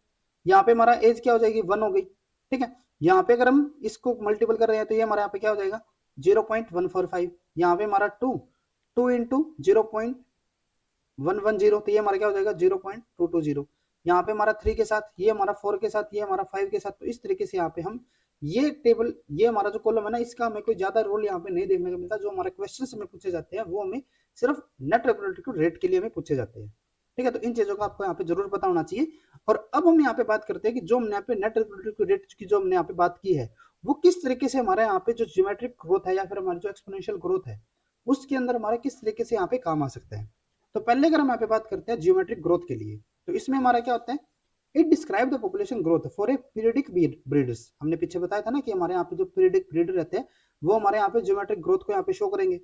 यहाँ पे हमारा एज क्या हो जाएगी 1 हो गई, ठीक है। यहाँ पे अगर हम इसको मल्टीपल कर रहे हैं तो ये हमारे यहाँ पे क्या हो जाएगा 0.145, यहाँ पे हमारा 2 इंटू 0.110, तो ये हमारा क्या हो जाएगा 0.220। यहाँ पे हमारा 3 के साथ, ये हमारा 4 के साथ, ये हमारा 5 के साथ। तो इस तरीके से यहाँ पे हम ये टेबल, ये हमारा जो कॉलम है ना, इसका हमें कोई ज्यादा रोल यहाँ पे नहीं देखने को मिलता। जो हमारे क्वेश्चन हमें पूछे जाते हैं वो हमें सिर्फ नेट रिप्रेजेंटेटिव रेट के लिए हमें पूछे जाते हैं, ठीक है। तो इन चीजों का आपको यहाँ पे जरूर पता होना चाहिए। और अब हम यहाँ पे बात करते हैं कि जो हमने यहाँ पे नेट रिप्रेजेंटेटिव रेट की जो हमने यहाँ पे बात की है, वो किस तरीके से हमारे यहाँ पे जो ज्योमेट्रिक ग्रोथ है या फिर हमारी जो एक्सपोनेंशियल ग्रोथ है उसके अंदर हमारे किस तरीके से यहाँ पे काम आ सकता है। तो पहले अगर हम यहाँ पे बात करते हैं जियोमेट्रिक ग्रोथ के लिए, तो इसमें हमारा क्या होता है, it describe the population growth for a periodic breeders. हमने पीछे बताया था ना कि हमारे यहाँ पे जो पीरियडिक ब्रीडर रहते हैं वो हमारे यहाँ पे जियोमेट्रिक ग्रोथ को यहाँ पे शो करेंगे।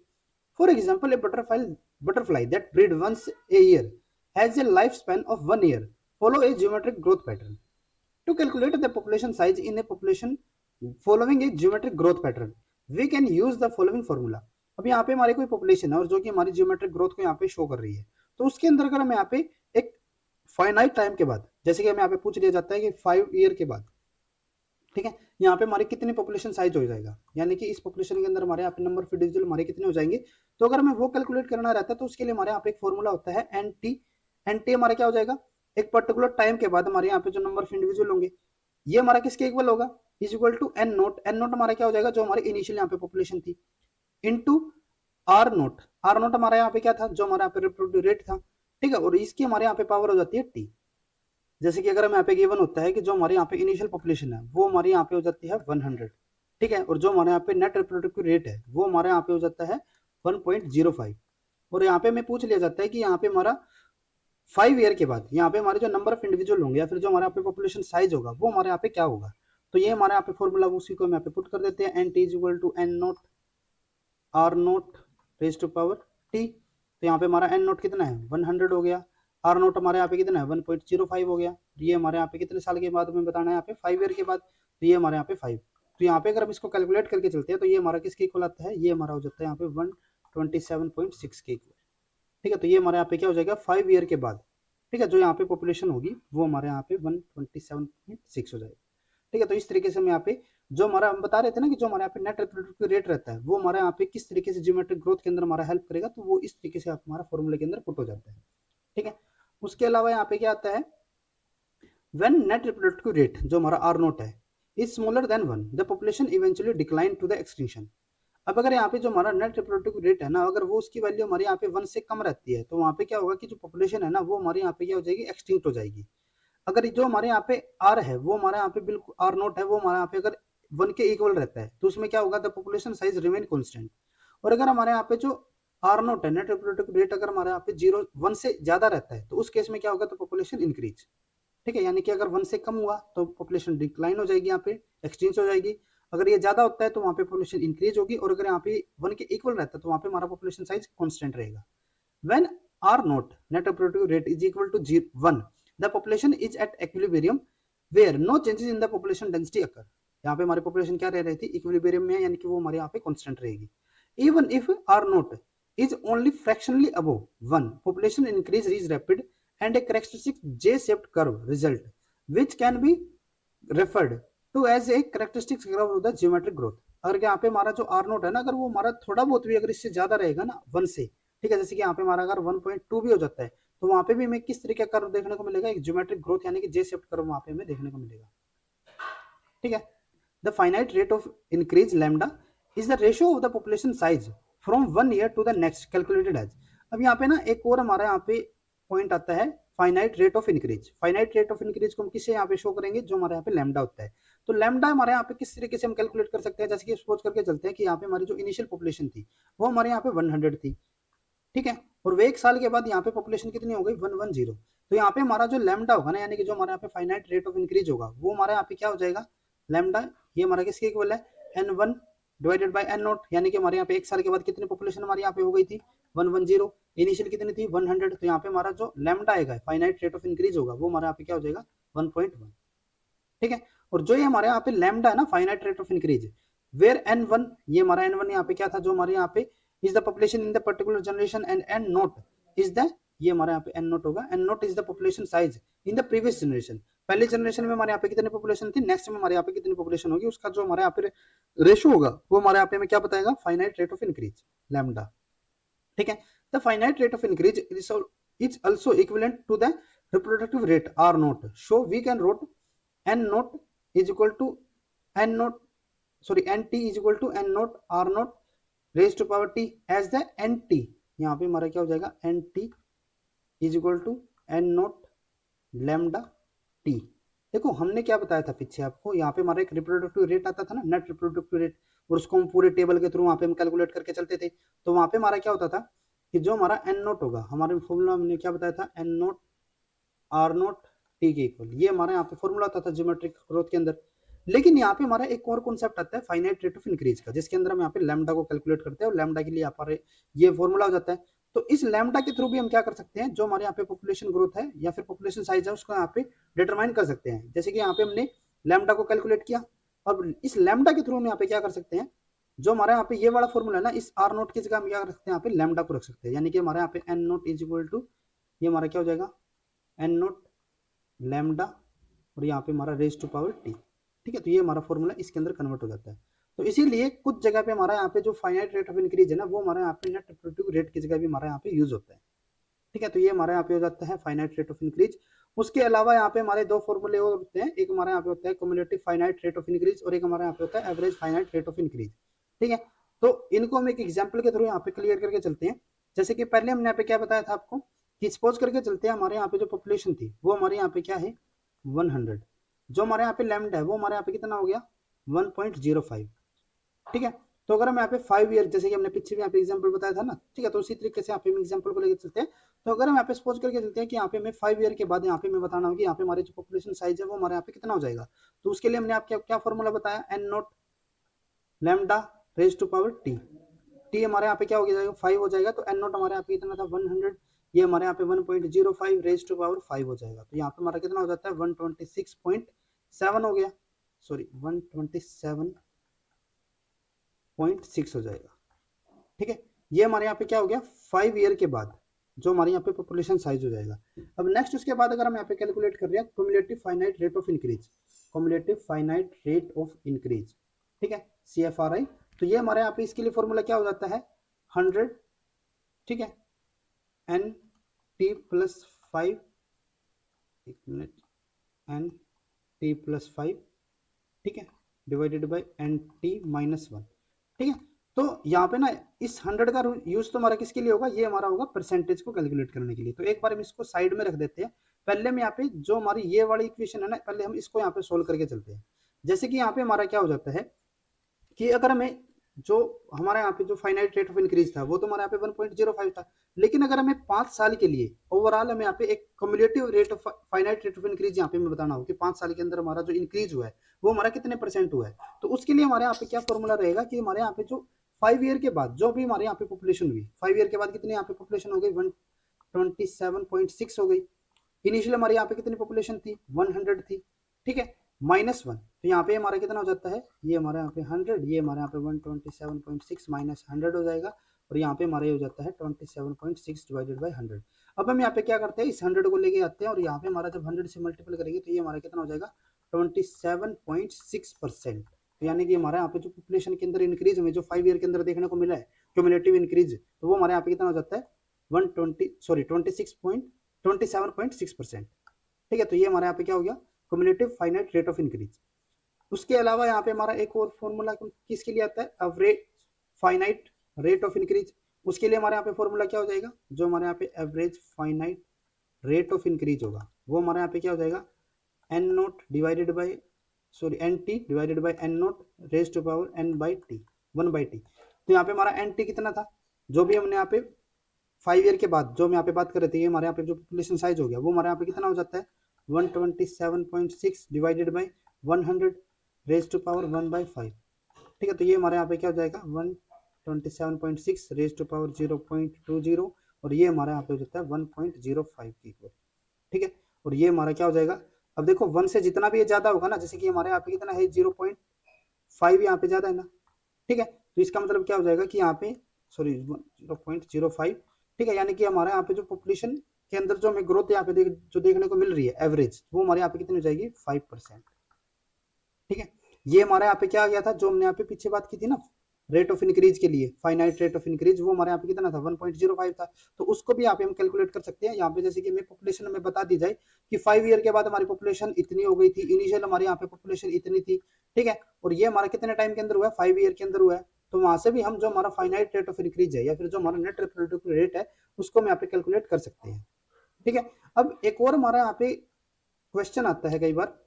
For example a butterfly that breed once a year has a life span of 1 year follow a geometric growth pattern. To calculate the population size in a population following a geometric growth pattern we can use the following formula. अब यहाँ पे हमारी कोई population है और जो कि हमारी जियोमेट्रिक ग्रोथ को यहाँ पे शो कर रही है, तो उसके अंदर अगर हम यहाँ पे एक फाइनाइट टाइम के बाद, जैसे कि हमें यहाँ पे पूछ लिया जाता है कि 5 ईयर के बाद, ठीक है, यहाँ पे हमारी कितनी पॉपुलेशन साइज हो जाएगा, यानी कि इस पॉपुलेशन के अंदर हमारे यहाँ पे नंबर ऑफ इंडिविजुअल हमारे कितने हो जाएंगे। तो अगर हमें वो कैलकुलेट करना रहता है तो उसके लिए हमारे यहाँ पे एक फॉर्मूला होता है एनटी। एनटी हमारा क्या हो जाएगा, एक पर्टिकुलर टाइम के बाद हमारे यहाँ पे जो नंबर ऑफ इंडिविजुअल होंगे ये हमारा किसके इक्वल होगा, is equal to N naught. N naught हमारा क्या हो जाएगा, जो हमारे इनिशियल यहाँ पे पॉपुलेशन थी, into R naught. R naught हमारे यहाँ पे क्या था, जो हमारे यहाँ पे रिप्रोडक्टिव रेट था, ठीक है। और इसकी हमारे यहाँ पे पावर हो जाती है टी। जैसे कि अगर हम यहाँ पे गिवन होता है कि जो हमारे यहाँ पे इनिशियल पॉपुलेशन है वो हमारे यहाँ पे हो जाती है 100, ठीक है। और जो हमारे यहाँ पे नेट रिप्रोडक्टिव रेट है वो हमारे यहाँ पे हो जाता है 1.05। और यहाँ पे हमें पूछ लिया जाता है कि यहाँ पे हमारा 5 ईयर के बाद यहाँ पे हमारे जो नंबर ऑफ इंडिविजुअल होंगे या फिर जो हमारे यहाँ पे पॉपुलेशन साइज होगा वो हमारे यहाँ पे क्या होगा। तो ये हमारे यहाँ पे फॉर्मूला उसी को हम यहाँ पे पुट कर देते हैं, N T is equal to N naught R naught raise to power T. तो यहाँ पे हमारा एन नोट कितना है 100 हो गया, आर नोट हमारे यहाँ पे कितना है 1.05 हो गया। ये हमारे यहाँ पे कितने साल के बाद हमें बताना है, यहाँ पे 5 ईयर के बाद। तो ये हमारे यहाँ पे 5। तो यहाँ पे अगर हम इसको कैलकुलेट करके चलते हैं तो ये हमारा किसके इक्वल आता है, ये हमारा हो जाता है यहाँ पे 127.6 के इक्वल, ठीक है। तो ये हमारे यहाँ पे क्या हो जाएगा 5 ईयर के बाद, ठीक है, जो यहाँ पे पॉपुलेशन होगी वो हमारे यहाँ पे 127.6 हो जाएगा, ठीक है। तो इस तरीके से हम यहाँ पे जो हमारा हम बता रहे थे ना कि जो हमारे यहाँ पे नेट रिप्रोडक्टिव रेट रहता है वो हमारे यहाँ पे किस तरीके से जियोमेट्रिक ग्रोथ के अंदर हमारा हेल्प करेगा, तो वो इस तरीके से हमारा फॉर्मूले के अंदर पुट हो जाता है, ठीक है। उसके अलावा यहाँ पे क्या आता है, व्हेन नेट रिप्रोडक्टिव रेट जो हमारा आर नोट है is smaller than 1 the population eventually decline to the extinction. अब अगर यहाँ पे जो हमारा नेट रिप्रोडक्टिव रेट है ना, अगर वो उसकी वैल्यू हमारे यहाँ पे 1 से कम रहती है तो वहाँ पे क्या होगा कि जो पॉपुलेशन है ना वो हमारे यहाँ पे क्या हो जाएगी, एक्सटिंक्ट हो जाएगी। अगर जो हमारे यहाँ पे आर है वो हमारे यहाँ पे बिल्कुल आर नोट है वो हमारे यहाँ पे अगर 1 के इक्वल रहता है तो उसमें क्या होगा, the population size remain constant. और अगर हमारे यहाँ पे जो आर नोट है नेट रिप्रोडक्टिव रेट अगर हमारे यहाँ पे 1 से ज्यादा रहता है तो उस केस में क्या होगा, तो पॉपुलेशन इंक्रीज, ठीक है। यानी कि अगर 1 से कम हुआ तो पॉपुलेशन डिक्लाइन हो जाएगी, यहाँ पे एक्सचेंज हो जाएगी। अगर ये ज्यादा होता है तो वहाँ पे पॉपुलेशन इंक्रीज होगी, और अगर यहाँ पे 1 के इक्वल रहता है तो वहाँ पे हमारा पॉपुलेशन साइज कांस्टेंट रहेगा। When R naught net reproductive rate is equal to 1 the population is at equilibrium where no changes in the population density occur. यहाँ पे हमारी पॉपुलेशन क्या रह रही थी, इक्विलिब्रियम में, यानी कि वो हमारे यहाँ पे कांस्टेंट रहेगी। Even if R naught is only fractionally above 1 population increase is rapid and a characteristic J-shaped curve result which can be referred to as a characteristic curve of the geometric growth। अगर यहाँ पे हमारा जो R note है ना, अगर वो हमारा थोड़ा बहुत भी अगर इससे ज्यादा रहेगा ना 1 से, ठीक है, जैसे कि यहाँ पे हमारा अगर 1.2 भी हो जाता है तो वहां पे भी हमें किस तरीके का कर्व देखने को मिलेगा, एक ज्योमेट्रिक ग्रोथ यानी कि जे शेप्ड कर्व वहां पे हमें देखने को मिलेगा, ठीक है। The finite rate of increase lambda is the ratio of the population size from 1 year to the next calculated as. अब यहाँ पे ना एक और हमारा यहाँ पे पॉइंट आता है finite rate of increase. Finite rate of increase को हम किससे यहाँ पे शो करेंगे, जो हमारे यहाँ पे लैम्डा होता है। तो लैम्डा हमारे यहाँ पे किस तरीके से हम कैलकुलेट कर सकते हैं, जैसे कि सपोज करके चलते हैं कि यहाँ पे हमारी जो इनिशियल पॉपुलेशन थी वो हमारे यहाँ पे 100 थी, ठीक है, और वे 1 साल के बाद यहाँ पे पॉपुलेशन कितनी हो गई 110। तो यहाँ पे हमारा जो लैम्डा होगा ना, यानी कि जो हमारे यहाँ पे फाइनाइट रेट ऑफ इंक्रीज होगा वो हमारे यहाँ पे क्या हो जाएगा, लैम्डा ये हमारा किसके इक्वल है, n1 divided by n not, यानी कि हमारे यहाँ पे 1 साल के बाद कितनी पॉपुलेशन हमारे यहाँ पे हो गई थी 110, इनिशियल कितनी थी 100। तो यहाँ पे हमारा जो लैम्डा आएगा फाइनाइट रेट ऑफ इंक्रीज होगा वो हमारे यहाँ पे क्या हो जाएगा 1.1, ठीक है। और जो ये हमारे यहाँ पे लैम्डा है ना finite rate of increase where n1, ये हमारा n1 यहाँ पे क्या था, जो हमारे यहाँ पे is the population in the particular generation and n not is the, ये हमारे यहाँ पे n नॉट होगा, n not is the population size in the previous generation. पहली जनरेशन में हमारे यहाँ पे कितनी पॉपुलेशन थी, नेक्स्ट में हमारे यहाँ पे कितनी पॉपुलेशन होगी, उसका जो हमारे यहाँ पे रेशो होगा वो हमारे यहाँ पे में क्या बताएगा, finite rate of increase lambda. ठीक है, the finite rate of increase is also equivalent to the reproductive rate R naught, so we can wrote N naught is equal to N naught sorry N T is equal to N naught R naught raise to power T as the N T. यहाँ पे हमारा क्या हो जाएगा, N T is equal to N naught lambda T. देखो हमने क्या बताया था पीछे आपको, यहाँ पे हमारा एक रिप्रोडक्टिव रेट आता था ना, नेट रिप्रोडक्टिव रेट, और उसको हम पूरे टेबल के थ्रू वहाँ पे हम कैलकुलेट करके चलते थे। तो वहाँ पे हमारा क्या होता था कि जो हमारा एन नोट होगा, हमारे फॉर्मूला हमने क्या बताया था, N naught R naught T के इक्वल, ये हमारा यहाँ पे फॉर्मूला आता था ज्योमेट्रिक ग्रोथ के अंदर। लेकिन यहाँ पे हमारा एक और कॉन्सेप्ट आता है फाइनाइट रेट ऑफ इंक्रीज का, जिसके अंदर हम यहाँ पे लैम्डा को कैलकुलेट करते हैं, और लैम्डा के लिए यहाँ पर ये फॉर्मूला हो जाता है। तो इस लैम्डा के थ्रू भी हम क्या कर सकते हैं, जो हमारे यहाँ पे पॉपुलेशन ग्रोथ है या फिर पॉपुलेशन साइज है, उसको यहाँ पे डिटरमाइन कर सकते हैं। जैसे कि यहाँ पे हमने लैम्डा को कैलकुलेट किया, और इस लैम्डा के थ्रू हम यहाँ पे क्या कर सकते हैं, जो हमारे यहाँ पे ये वाला फॉर्मूला है ना, इस आर नोट की जगह हम क्या कर सकते हैं, यहाँ पे लैम्डा को रख सकते हैं। यानी कि हमारे यहाँ पे N naught is equal to, ये हमारा क्या हो जाएगा, एन नोट लैम्डा, और यहाँ पे हमारा रेज टू पावर टी। ठीक है, तो ये हमारा फॉर्मूला इसके अंदर कन्वर्ट हो जाता है। तो इसीलिए कुछ जगह पे हमारा यहाँ पे जो फाइनाइट रेट ऑफ इंक्रीज है ना, वो हमारे यहाँ पे नेट रिप्रोडक्टिव रेट की जगह भी हमारे यहाँ पे यूज होता है। ठीक है, तो ये हमारे यहाँ पे हो जाता है फाइनाइट रेट ऑफ इंक्रीज। उसके अलावा यहाँ पे हमारे दो फॉर्मूले और होते हैं, एक हमारे यहाँ पे होता है cumulative finite rate of increase, और एक हमारे यहाँ पे होता है average finite rate of increase. ठीक है, तो इनको हम एक एग्जाम्पल के थ्रू यहाँ पे क्लियर करके चलते हैं। जैसे कि पहले हमने यहाँ पे क्या बताया था आपको, कि सपोज करके चलते हैं हमारे यहाँ पे जो पॉपुलेशन थी वो हमारे यहाँ पे क्या है 100, जो हमारे यहाँ पे लैम्डा है वो हमारे यहाँ पे कितना हो गया 1.05। ठीक है, तो अगर हम यहाँ पे 5 ईयर, जैसे कि हमने पीछे भी यहाँ पे एग्जांपल बताया था ना, ठीक है, तो उसी तरीके से यहाँ पे हम एग्जांपल को लेकर चलते हैं। तो अगर हम यहाँ पे सपोज करके चलते हैं कि यहाँ पे हमें 5 ईयर के बाद यहाँ पे मैं बताना होगी यहाँ पे हमारे जो पॉपुलेशन साइज है वो हमारे यहाँ पे कितना हो जाएगा। तो उसके लिए हमने आपको क्या फॉर्मूला बताया, N naught lambda raise to power T. T हमारे यहाँ पे क्या हो जाएगा 5 हो जाएगा, तो एन नॉट हमारे यहाँ पे कितना था 100, ये हमारे यहाँ पे 1.05 रेज टू पावर 5 हो जाएगा। तो यहाँ पे हमारा कितना हो जाता है 126.7 हो गया, सॉरी 127.6 हो जाएगा। ठीक है, ये हमारे यहाँ पे क्या हो गया 5 ईयर के बाद जो हमारे यहाँ पे पॉपुलेशन साइज हो जाएगा। अब नेक्स्ट उसके बाद अगर हम यहाँ पे कैलकुलेट कर रहे हैं cumulative finite rate of increase, cumulative finite rate of increase, ठीक है, CFRI। तो ये हमारे यहाँ पे इसके लिए फॉर्मूला क्या हो जाता है 100, ठीक है, एन टी प्लस 5, एक मिनट, एन टी प्लस 5, ठीक है, divided by N T minus 1। ठीक है, तो यहाँ पे ना इस 100 का यूज तो हमारा किसके लिए होगा, ये हमारा होगा परसेंटेज को कैलकुलेट करने के लिए। तो एक बार हम इसको साइड में रख देते हैं, पहले हम यहाँ पे जो हमारी ये वाली इक्वेशन है ना, पहले हम इसको यहाँ पे सोल्व करके चलते हैं। जैसे कि यहाँ पे हमारा क्या हो जाता है कि अगर हमें जो हमारे यहाँ पे जो फाइनाइट रेट ऑफ इंक्रीज था वो तो हमारे यहाँ पे 1.05 था, लेकिन अगर हमें 5 साल के लिए ओवरऑल हमें यहाँ पे एक cumulative rate of finite rate of increase यहाँ पे मैं बताना हो कि 5 साल के अंदर हमारा जो इंक्रीज हुआ है वो हमारा कितने परसेंट हुआ है। तो उसके लिए हमारे यहाँ पे क्या फॉर्मूला रहेगा कि हमारे यहाँ पे जो 5 ईयर के बाद जो भी हमारे यहाँ पे पॉपुलेशन हुई, 5 ईयर के बाद कितनी यहाँ पे पॉपुलेशन हो गई 127.6 हो गई। इनिशियल हमारे यहाँ पे कितनी पॉपुलेशन थी 100 थी, ठीक है, -1, तो यहाँ पे हमारा कितना हो जाता है, ये हमारे यहाँ पे 100, ये हमारे यहाँ पे 127.6 माइनस 100 हो जाएगा, और यहाँ पे हमारा ये हो जाता है 27.6 डिवाइडेड बाई 100। अब हम यहाँ पे क्या करते हैं, इस 100 को लेके आते हैं, और यहाँ पे हमारा जब 100 से मल्टीपल करेंगे तो ये हमारा कितना हो जाएगा 27.6%। तो यानी कि हमारे यहाँ पे जो पॉपुलेशन के अंदर इंक्रीज हमें जो 5 ईयर के अंदर देखने को मिला है क्यूमुलेटिव इंक्रीज, तो वो हमारे यहाँ पे कितना हो जाता है 27.6%। ठीक है, तो ये हमारे यहाँ पे क्या हो गया cumulative finite rate of increase. उसके अलावा यहाँ पे हमारा एक और फॉर्मूला किसके लिए आता है, average finite rate of increase. उसके लिए हमारे यहाँ पे फॉर्मूला क्या हो जाएगा, जो हमारे यहाँ पे average finite rate of increase होगा वो हमारे यहाँ पे क्या हो जाएगा N naught divided by N T divided by N naught raise to power N by T 1/t। तो यहाँ पे हमारा एन टी कितना था, जो भी हमने यहाँ पे 5 ईयर के बाद जो हम यहाँ पे बात कर रहे थे, ये हमारे यहाँ पे जो पॉपुलेशन साइज हो गया वो हमारे यहाँ पे कितना हो जाता है 127.6 divided by 100 raise to power 1/5। ठीक है, तो ये हमारे यहाँ पे क्या हो जाएगा 127.6 रेज टू पावर 0.20, और ये हमारे यहाँ पे हो जाता है 1.05 की इक्वल। ठीक है, और ये हमारा क्या हो जाएगा, अब देखो 1 से जितना भी ये ज्यादा होगा ना, जैसे कि हमारे यहाँ पे कितना है 0.5 यहाँ पे ज्यादा है ना, ठीक है, तो इसका मतलब क्या हो जाएगा कि यहाँ पे 0.05, ठीक है, यानी कि हमारे यहाँ पे जो पॉपुलेशन के अंदर जो हमें ग्रोथ यहाँ पे जो देखने को मिल रही है एवरेज, वो हमारे यहाँ पे कितनी हो जाएगी 5%। ठीक है, ये हमारे यहाँ पे क्या आ गया था, जो हमने यहाँ पे पीछे बात की थी ना रेट ऑफ इंक्रीज के लिए, फाइनाइट रेट ऑफ इंक्रीज, वो हमारे यहाँ पे कितना था 1.05 था। तो उसको भी यहाँ पे हम कैलकुलेट कर सकते हैं। यहाँ पे जैसे कि हमें पॉपुलेशन में बता दी जाए कि 5 ईयर के बाद हमारी पॉपुलेशन इतनी हो गई थी, इनिशियल हमारे यहाँ पे पॉपुलेशन इतनी थी। ठीक है, और ये हमारा कितने टाइम के अंदर हुआ है, 5 ईयर के अंदर हुआ है। तो वहां से भी हम जो हमारा फाइनाइट रेट ऑफ इंक्रीज है या फिर जो हमारा नेट रिप्रोडक्टिव रेट है उसको हम यहाँ पे कैलकुलेट कर सकते हैं। ठीक है, अब एक और हमारा यहाँ पे क्वेश्चन आता है कई बार,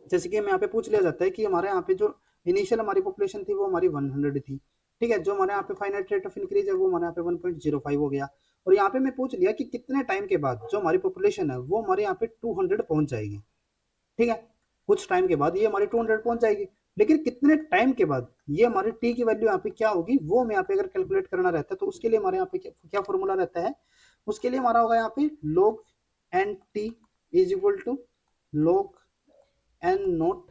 जैसे कि हमें यहाँ पे पूछ लिया जाता है कि हमारे यहाँ पे जो इनिशियल हमारी पॉपुलेशन थी वो हमारी 100 थी। ठीक है, जो हमारे यहाँ पे फाइनाइट रेट ऑफ इंक्रीज है वो हमारे यहाँ पे 1.05 हो गया। और यहाँ पे मैं पूछ लिया कि कितने टाइम के बाद जो हमारी पॉपुलेशन है वो हमारे यहाँ पे 200 पहुंच जाएगी। ठीक है, कुछ टाइम के बाद ये हमारी 200 पहुंच जाएगी, लेकिन कितने टाइम के बाद ये हमारी टी की वैल्यू यहाँ पे क्या होगी, वो हमें यहाँ पे अगर कैलकुलेट करना रहता है तो उसके लिए हमारे यहाँ पे क्या फॉर्मूला रहता है, उसके लिए हमारा होगा यहाँ पे log N T is equal to log N naught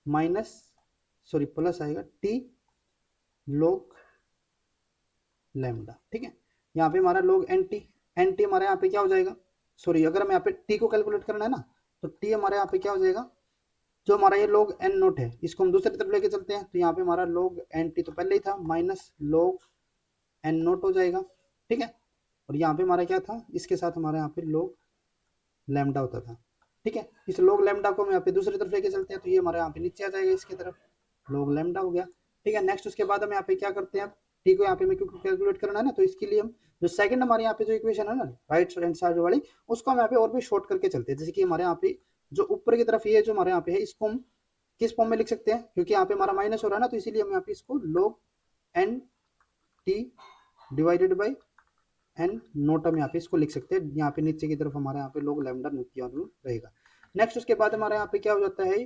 minus sorry plus आएगा टी log लैम्डा। ठीक है, यहाँ पे हमारा log एन टी हमारे यहाँ पे क्या हो जाएगा, सॉरी अगर हमें यहाँ पे टी को कैलकुलेट करना है ना तो टी हमारे यहाँ पे क्या हो जाएगा, जो हमारा ये log एन नोट है इसको हम दूसरी तरफ लेके चलते हैं तो यहाँ पे हमारा log एन टी तो पहले ही था माइनस log एन नोट हो जाएगा। ठीक है, और यहाँ पे हमारा क्या था, इसके साथ हमारे यहाँ पे log लैम्डा होता था। ठीक है, इस log लैम्डा को हम यहाँ पे दूसरी तरफ लेके चलते हैं तो ये हमारे यहाँ पे नीचे आ जाएगा इसकी तरफ, log लैम्डा हो गया। ठीक है, नेक्स्ट उसके बाद हम यहाँ पे क्या करते हैं, टी को यहाँ पे क्योंकि कैलकुलेट करना है ना तो इसके लिए हम जो सेकंड हमारे यहाँ पे जो इक्वेशन है ना राइट हैंड साइड वाली, उसको हम यहाँ पे और भी शॉर्ट करके चलते हैं। जैसे कि हमारे यहाँ पे जो ऊपर की तरफ ये जो हमारे यहाँ पे है इसको हम किस फॉर्म में लिख सकते हैं, क्योंकि यहाँ पे हमारा माइनस हो रहा है ना तो इसीलिए हम यहाँ पे इसको log N T divided by N naught हम यहाँ पे इसको लिख सकते हैं। यहाँ पे नीचे की तरफ हमारे यहाँ पे log लैम्डा नोट किया रहेगा। नेक्स्ट उसके बाद हमारे यहाँ पे क्या हो जाता है,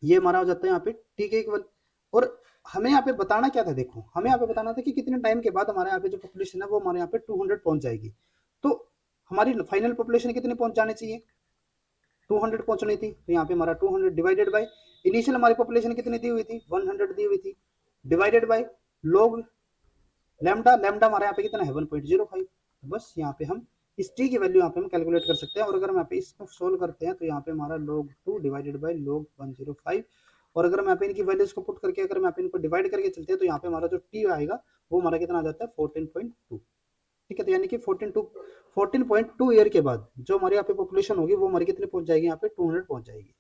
ये हमारा हो जाता है यहाँ पे टी के इक्वल। और हमें यहाँ पे बताना क्या था, देखो हमें यहाँ पे बताना था कि कितने टाइम के बाद हमारे यहाँ पे जो पॉपुलेशन है वो हमारे यहाँ पे 200 पहुंच जाएगी। तो हमारी फाइनल पॉपुलेशन कितनी पहुंच जानी चाहिए, 200 पहुंचनी थी। तो यहाँ पे हमारा 200 डिवाइडेड बाय इनिशियल हमारी पॉपुलेशन कितनी दी हुई थी 100 दी हुई थी, divided by log lambda, lambda हमारे यहाँ पे कितना है 1.05। बस यहाँ पे हम इस टी की वैल्यू यहाँ पे हम कैलकुलेट कर सकते हैं। और अगर हम यहाँ पे इसको सोल्व करते हैं तो यहाँ पे हमारा log 2 डिवाइडेड बाय log 105, और अगर हम यहाँ पे इनकी वैल्यूज को पुट करके अगर हम यहाँ पे इनको डिवाइड करके चलते हैं तो यहाँ पे हमारा जो टी आएगा वो हमारा कितना आ जाता है 14.2। ठीक है, तो यानी कि 14.2 ईयर के बाद जो हमारे यहाँ पे पॉपुलेशन होगी वो हमारी कितने पहुंच जाएगी, यहाँ पे 200 पहुंच जाएगी।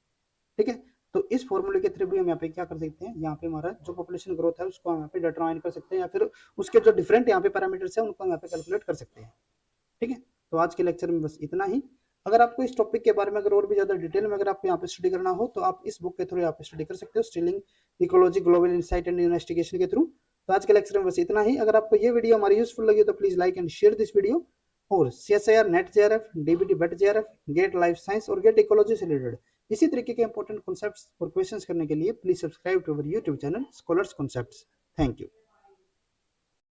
ठीक है, तो इस फॉर्मूले के थ्रू भी हम यहाँ पे क्या कर सकते हैं, यहाँ पे हमारा जो पॉपुलेशन ग्रोथ है उसको हम यहाँ पे डिटरमाइन कर सकते हैं या फिर उसके जो डिफरेंट यहाँ पे पैरामीटर्स है उनको हम यहाँ पे कैलकुलेट कर सकते हैं। ठीक है, तो आज के लेक्चर में बस इतना ही। अगर आपको इस टॉपिक के बारे में अगर और भी ज्यादा डिटेल में अगर आपको यहाँ पे स्टडी करना हो तो आप इस बुक के थ्रू यहाँ पे स्टडी कर सकते हो, Stilling ecology global insight and investigation के थ्रू। तो आज के लेक्चर में बस इतना ही। अगर आपको ये वीडियो हमारी यूजफुल लगी तो please like and share this video. और CSIR, नेट JRF, DBT, बेट JRF, गेट लाइफ साइंस और गेट इकोलॉजी से रिलेटेड इसी तरीके के इंपॉर्टेंट कॉन्सेप्ट्स और क्वेश्चंस करने के लिए please subscribe to our YouTube channel Scholars Concepts. Thank you.